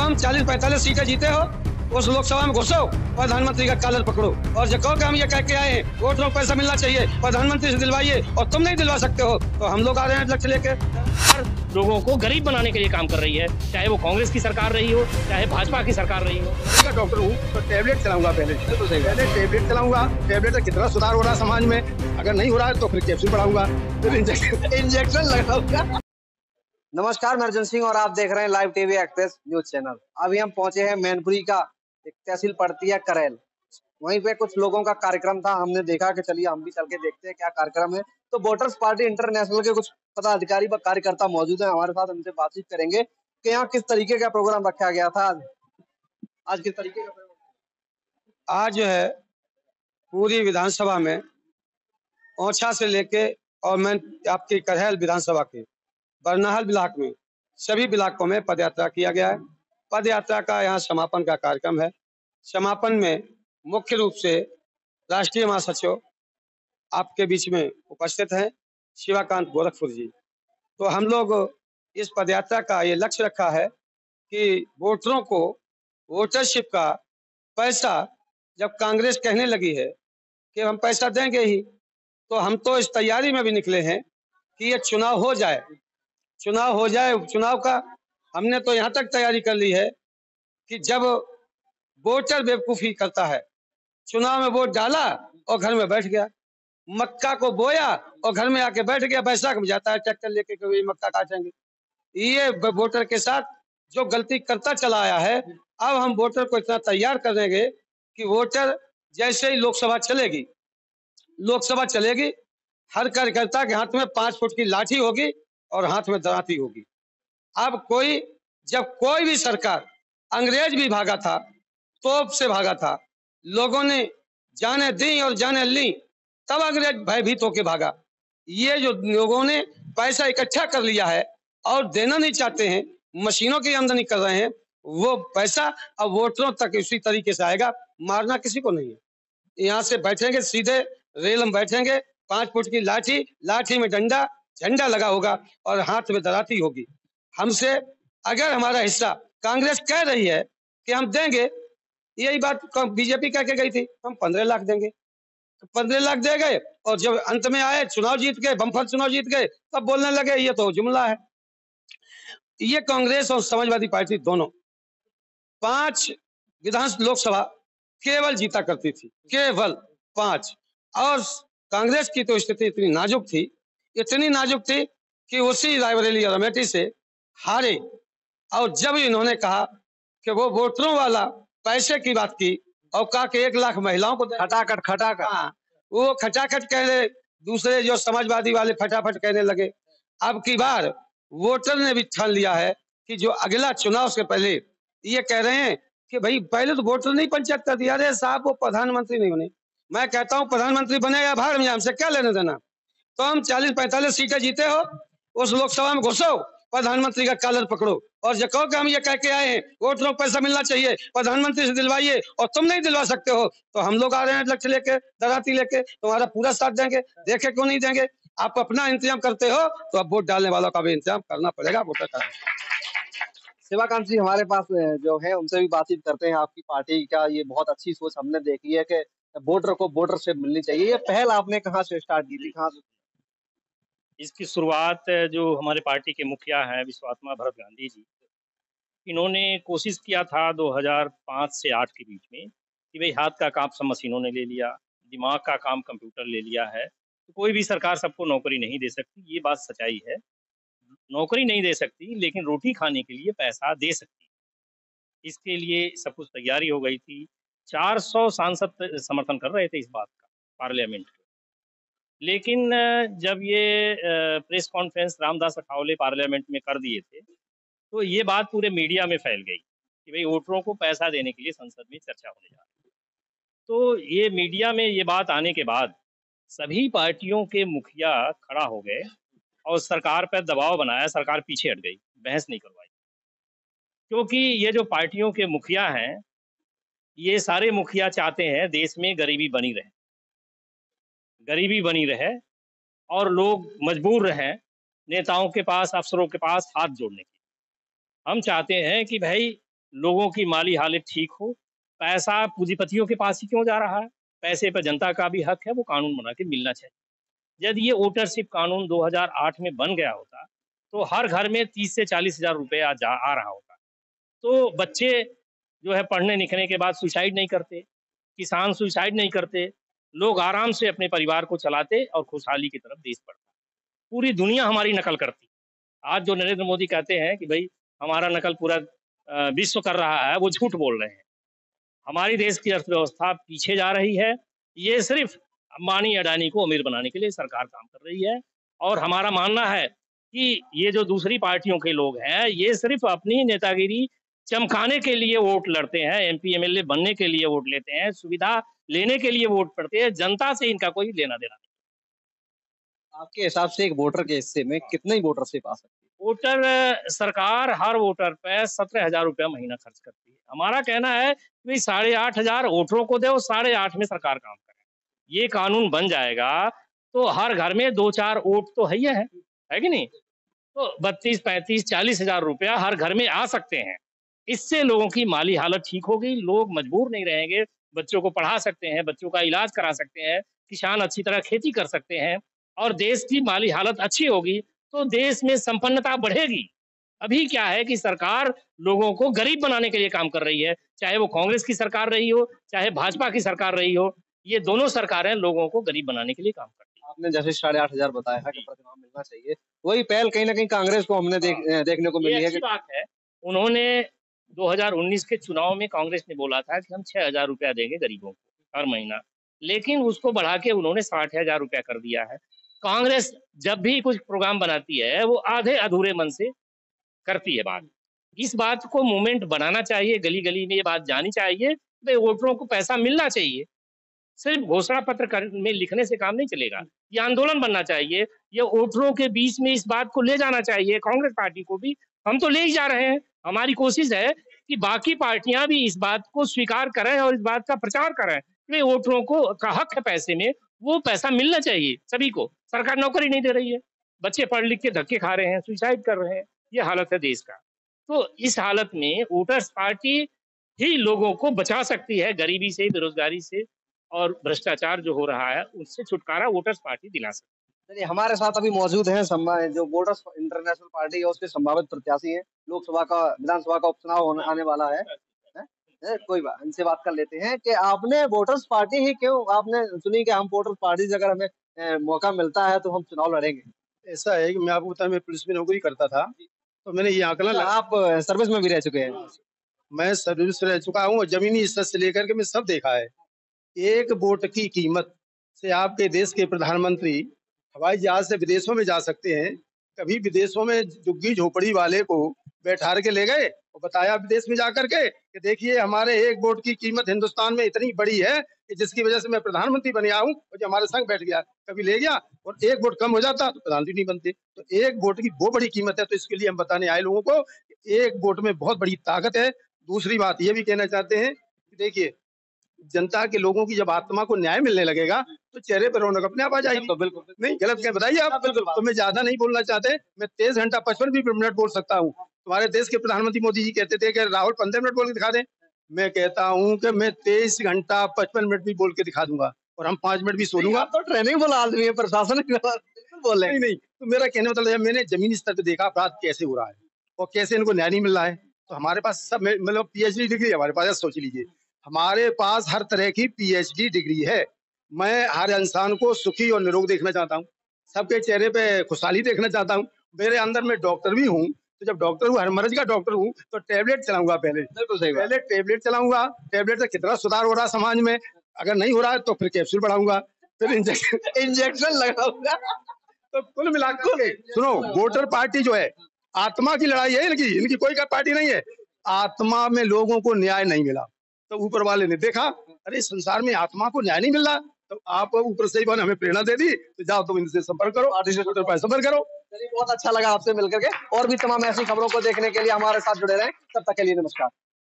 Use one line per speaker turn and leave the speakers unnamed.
हम 40-45 सीटें जीते हो, उस लोकसभा में घुसो, प्रधानमंत्री का कॉलर पकड़ो और जो कहो कि हम ये कह के आए हैं वोटरों को पैसा मिलना चाहिए, प्रधानमंत्री से दिलवाइए, और तुम नहीं दिलवा सकते हो तो हम लोग आ रहे हैं लक्ष्य लेके।
हर लोगों को गरीब बनाने के लिए काम कर रही है, चाहे वो कांग्रेस की सरकार रही हो, चाहे भाजपा की सरकार रही हो।
मैं डॉक्टर हूँ तो टैबलेट चलाऊंगा, पहले टैबलेट चलाऊंगा। टैबलेट से कितना सुधार हो रहा है समाज में, अगर नहीं हो रहा है तो फिर कैप्सूल बढ़ाऊंगा, फिर इंजेक्शन लगाऊंगा।
नमस्कार, मैं अर्जुन सिंह और आप देख रहे हैं live TV express news channel. अभी हम पहुंचे हैं मैनपुरी का एक तहसील पड़ती है करेल। वहीं पे कुछ लोगों का कार्यक्रम था, हमने देखा कि चलिए हम भी चल के देखते हैं क्या कार्यक्रम है। तो वोटर्स पार्टी इंटरनेशनल के कुछ पदाधिकारी व कार्यकर्ता मौजूद हैं हमारे साथ, उनसे बातचीत करेंगे कि यहाँ किस तरीके का प्रोग्राम रखा गया था। आज किस तरीके का प्रोग्राम?
आज जो है पूरी विधानसभा में ओछा से लेके और मैं आपकी करेल विधानसभा के बरनाहल ब्लॉक में सभी ब्लॉकों में पदयात्रा किया गया है। पदयात्रा का यहाँ समापन का कार्यक्रम है। समापन में मुख्य रूप से राष्ट्रीय महासचिव आपके बीच में उपस्थित हैं, शिवाकांत गोरखपुर जी। तो हम लोग इस पदयात्रा का ये लक्ष्य रखा है कि वोटरों को वोटरशिप का पैसा, जब कांग्रेस कहने लगी है कि हम पैसा देंगे ही, तो हम तो इस तैयारी में भी निकले हैं कि ये चुनाव हो जाए। चुनाव का हमने तो यहाँ तक तैयारी कर ली है कि जब वोटर बेवकूफी करता है, चुनाव में वोट डाला और घर में बैठ गया, मक्का को बोया और घर में आके बैठ गया, बैसाख में जाता है ट्रैक्टर लेके कि मक्का काटेंगे। ये वोटर के साथ जो गलती करता चला आया है, अब हम वोटर को इतना तैयार कर देंगे कि वोटर जैसे ही लोकसभा चलेगी, हर कार्यकर्ता के हाथ में 5 फुट की लाठी होगी और हाथ में दराती होगी। अब जब कोई भी सरकार, अंग्रेज भी भागा था, तोप से भागा था, लोगों ने जाने दी और जाने ली, तब अंग्रेज भयभीत होके भागा। ये जो लोगों ने पैसा इकट्ठा कर लिया है और देना नहीं चाहते हैं, मशीनों की आमदनी कर रहे हैं, वो पैसा अब वोटरों तक इसी तरीके से आएगा। मारना किसी को नहीं है। यहाँ से बैठेंगे, सीधे रेल में बैठेंगे, 5 फुट की लाठी में डंडा, झंडा लगा होगा और हाथ में दराती होगी। हमसे अगर हमारा हिस्सा, कांग्रेस कह रही है कि हम देंगे, यही बात बीजेपी कह के गई थी, हम 15 लाख देंगे, तो 15 लाख दे गए और जब अंत में आए, चुनाव जीत गए, बम्पर चुनाव जीत गए, तब बोलने लगे ये तो जुमला है। ये कांग्रेस और समाजवादी पार्टी दोनों 5 लोकसभा केवल जीता करती थी, केवल 5। और कांग्रेस की तो स्थिति इतनी नाजुक थी कि उसी रायबरेली और अमेठी से हारे। और जब इन्होंने कहा कि वो वोटरों वाला पैसे की बात की और कहा कि 1 लाख महिलाओं को खटाखट, हाँ, वो खटाखट कहने, दूसरे जो समाजवादी वाले फटाफट कहने लगे। अब की बार वोटर ने भी ठान लिया है कि जो अगला चुनाव से पहले ये कह रहे हैं कि भाई पहले तो वोटर नहीं पंचायत कर दिया, अरे साहब वो प्रधानमंत्री नहीं बने। मैं कहता हूँ प्रधानमंत्री बनेगा भाड़ में, हमसे क्या लेने देना। तो हम 40-45 सीटें जीते हो, उस लोकसभा में घुसो, प्रधानमंत्री का कॉलर पकड़ो और जो कहो कि हम ये कह के आए हैं वोटरों को पैसा मिलना चाहिए, प्रधानमंत्री से दिलवाइए, और तुम नहीं दिलवा सकते हो तो हम लोग आ रहे हैं लक्ष्य लेके, दराती लेके, तुम्हारा पूरा साथ देंगे। देखे क्यों नहीं देंगे? आप अपना इंतजाम करते हो तो अब वोट डालने वालों का भी इंतजाम करना पड़ेगा। वोटर का
शिवाकांत जी हमारे पास जो है, उनसे भी बातचीत करते हैं। आपकी पार्टी का ये बहुत अच्छी सोच हमने देखी है कि वोटर को वोटरशिप मिलनी चाहिए। ये पहल आपने कहाँ से स्टार्ट की थी, कहाँ से?
इसकी शुरुआत जो हमारे पार्टी के मुखिया हैं विश्वात्मा भरत गांधी जी, इन्होंने कोशिश किया था 2005 से 8 के बीच में कि भाई हाथ का काम सब मशीनों ने ले लिया, दिमाग का काम कंप्यूटर ले लिया है, तो कोई भी सरकार सबको नौकरी नहीं दे सकती। ये बात सच्चाई है, नौकरी नहीं दे सकती, लेकिन रोटी खाने के लिए पैसा दे सकती है। इसके लिए सब कुछ तैयारी हो गई थी। 400 सांसद समर्थन कर रहे थे इस बात का पार्लियामेंट में। लेकिन जब ये press conference Ramdas Athawale parliament में कर दिए थे, तो ये बात पूरे मीडिया में फैल गई कि भाई वोटरों को पैसा देने के लिए संसद में चर्चा होने जा रही है। तो ये मीडिया में ये बात आने के बाद सभी पार्टियों के मुखिया खड़ा हो गए और सरकार पर दबाव बनाया, सरकार पीछे हट गई, बहस नहीं करवाई। क्योंकि ये जो पार्टियों के मुखिया हैं, ये सारे मुखिया चाहते हैं देश में गरीबी बनी रहे और लोग मजबूर रहें नेताओं के पास, अफसरों के पास हाथ जोड़ने की। हम चाहते हैं कि भाई लोगों की माली हालत ठीक हो, पैसा पूंजीपतियों के पास ही क्यों जा रहा है? पैसे पर जनता का भी हक है, वो कानून बना के मिलना चाहिए। यदि ये वोटरशिप कानून 2008 में बन गया होता, तो हर घर में 30 से 40,000 रुपए आ रहा होता। तो बच्चे जो है पढ़ने लिखने के बाद सुसाइड नहीं करते, किसान सुसाइड नहीं करते, लोग आराम से अपने परिवार को चलाते और खुशहाली की तरफ देश बढ़ता। पूरी दुनिया हमारी नकल करती। आज जो नरेंद्र मोदी कहते हैं कि भाई हमारा नकल पूरा विश्व कर रहा है, वो झूठ बोल रहे हैं। हमारी देश की अर्थव्यवस्था पीछे जा रही है। ये सिर्फ अंबानी अडानी को अमीर बनाने के लिए सरकार काम कर रही है। और हमारा मानना है कि ये जो दूसरी पार्टियों के लोग हैं, ये सिर्फ अपनी नेतागिरी चमकाने के लिए वोट लड़ते हैं, एमपी एमएलए बनने के लिए वोट लेते हैं, सुविधा लेने के लिए वोट पड़ते हैं। जनता से इनका कोई लेना देना नहीं।
आपके हिसाब से एक वोटर के हिस्से में कितने वोटरशिप आ सकती है?
वोटर सरकार हर वोटर पे 17,000 रुपया महीना खर्च करती है। हमारा कहना है कि 8,500 वोटरों को दे, 8,500 में सरकार काम करे। ये कानून बन जाएगा तो हर घर में 2-4 वोट तो है कि नहीं? तो 32, 35, 40,000 रुपया हर घर में आ सकते हैं। इससे लोगों की माली हालत ठीक होगी, लोग मजबूर नहीं रहेंगे, बच्चों को पढ़ा सकते हैं, बच्चों का इलाज करा सकते हैं, किसान अच्छी तरह खेती कर सकते हैं और देश की माली हालत अच्छी होगी तो देश में संपन्नता बढ़ेगी। अभी क्या है कि सरकार लोगों को गरीब बनाने के लिए काम कर रही है, चाहे वो कांग्रेस की सरकार रही हो, चाहे भाजपा की सरकार रही हो, ये दोनों सरकारें लोगों को गरीब बनाने के लिए काम करती हैं।
आपने जैसे 8,500 बताया है कि प्रतिमाह मिलना चाहिए, वही पहल कहीं न कहीं कांग्रेस को हमने देखने को
ये
मिली है
अच्छी
कि
बात है। उन्होंने 2019 के चुनाव में कांग्रेस ने बोला था कि हम 6,000 रुपया देंगे गरीबों को हर महीना, लेकिन उसको बढ़ा के उन्होंने 60,000 रुपया कर दिया है। कांग्रेस जब भी कुछ प्रोग्राम बनाती है, वो आधे अधूरे मन से करती है बात। इस बात को मूवमेंट बनाना चाहिए, गली-गली में ये बात जानी चाहिए, भई वोटरों को पैसा मिलना चाहिए। सिर्फ घोषणा पत्र में लिखने से काम नहीं चलेगा, ये आंदोलन बनना चाहिए, ये वोटरों के बीच में इस बात को ले जाना चाहिए। कांग्रेस पार्टी को भी हम तो ले ही जा रहे हैं। हमारी कोशिश है कि बाकी पार्टियां भी इस बात को स्वीकार करें और इस बात का प्रचार करें कि वोटरों को का हक है पैसे में, वो पैसा मिलना चाहिए सभी को। सरकार नौकरी नहीं दे रही है, बच्चे पढ़ लिख के धक्के खा रहे हैं, सुसाइड कर रहे हैं, ये हालत है देश का। तो इस हालत में वोटर्स पार्टी ही लोगों को बचा सकती है गरीबी से, बेरोजगारी से और भ्रष्टाचार जो हो रहा है उससे छुटकारा वोटर्स पार्टी दिला सकती है।
चलिए हमारे साथ अभी मौजूद हैं जो वोटर्स इंटरनेशनल पार्टी है उसके संभावित प्रत्याशी हैं। लोकसभा का विधानसभा का उपचुनाव आने वाला है। कोई बात इनसे बात कर लेते हैं कि आपने वोटर्स पार्टी ही क्यों आपने चुनी कि हम वोटर्स पार्टी से अगर हमें मौका मिलता है तो हम चुनाव लड़ेंगे?
ऐसा है कि मैं आपको बताऊं, मैं पुलिस में नौकरी करता था, तो मैंने ये आंकलन
अच्छा, आप सर्विस में भी रह चुके हैं?
मैं सर्विस रह चुका हूँ और जमीनी स्तर से लेकर के मैं सब देखा है। एक वोट की कीमत से आपके देश के प्रधानमंत्री हवाई जहाज से विदेशों में जा सकते हैं। कभी विदेशों में झुग्गी झोपड़ी वाले को बैठा के ले गए और बताया विदेश में जाकर के कि देखिए हमारे एक वोट की कीमत हिंदुस्तान में इतनी बड़ी है कि जिसकी वजह से मैं प्रधानमंत्री बन गया हूँ और जो हमारे संग बैठ गया कभी ले गया और एक वोट कम हो जाता तो प्रधानमंत्री नहीं बनते। तो एक वोट की वो बड़ी कीमत है, तो इसके लिए हम बताने आए लोगों को एक वोट में बहुत बड़ी ताकत है। दूसरी बात ये भी कहना चाहते हैं कि देखिए जनता के लोगों की जब आत्मा को न्याय मिलने लगेगा तो चेहरे पर रौनक अपने आप आ जाएगी।
तो बिल्कुल
नहीं गलत क्या बताइए आप?
बिल्कुल
तो मैं ज्यादा नहीं बोलना चाहते, मैं 23 घंटा 55 भी मिनट बोल सकता हूँ। तुम्हारे देश के प्रधानमंत्री मोदी जी कहते थे कि राहुल 15 मिनट बोल के दिखा दें, मैं कहता हूँ कि मैं 23 घंटा 55 मिनट भी बोल के दिखा दूंगा और हम 5 मिनट भी सो लूंगा।
तो ट्रेनिंग वाला आदमी है, प्रशासन बिल्कुल बोल
नहीं नहीं, तो मेरा कहने मतलब है मैंने जमीनी स्तर पे देखा अपराध कैसे हो रहा है और कैसे इनको न्याय नहीं मिल रहा है। तो हमारे पास सब मतलब PhD डिग्री हमारे पास, सोच लीजिए हमारे पास हर तरह की PhD डिग्री है। मैं हर इंसान को सुखी और निरोग देखना चाहता हूँ, सबके चेहरे पे खुशहाली देखना चाहता हूँ। मेरे अंदर मैं डॉक्टर भी हूँ, तो जब डॉक्टर हूँ हर मर्ज का डॉक्टर हूँ तो टैबलेट चलाऊंगा पहले टैबलेट चलाऊंगा। टैबलेट से कितना सुधार हो रहा है समाज में, अगर नहीं हो रहा है तो फिर कैप्सूल बढ़ाऊंगा, फिर इंजेक्शन लगाऊंगा। तो कुल मिलाकर के सुनो, वोटर पार्टी जो है आत्मा की लड़ाई है इनकी कोई का पार्टी नहीं है। आत्मा में लोगों को न्याय नहीं मिला तो ऊपर वाले ने देखा अरे संसार में आत्मा को न्याय नहीं मिल रहा, तो आप ऊपर से ही हमें प्रेरणा दे दी, तो जाओ तुम इनसे संपर्क करो, संपर्क करो।
चलिए बहुत अच्छा लगा आपसे मिलकर के। और भी तमाम ऐसी खबरों को देखने के लिए हमारे साथ जुड़े रहें। तब तक के लिए नमस्कार।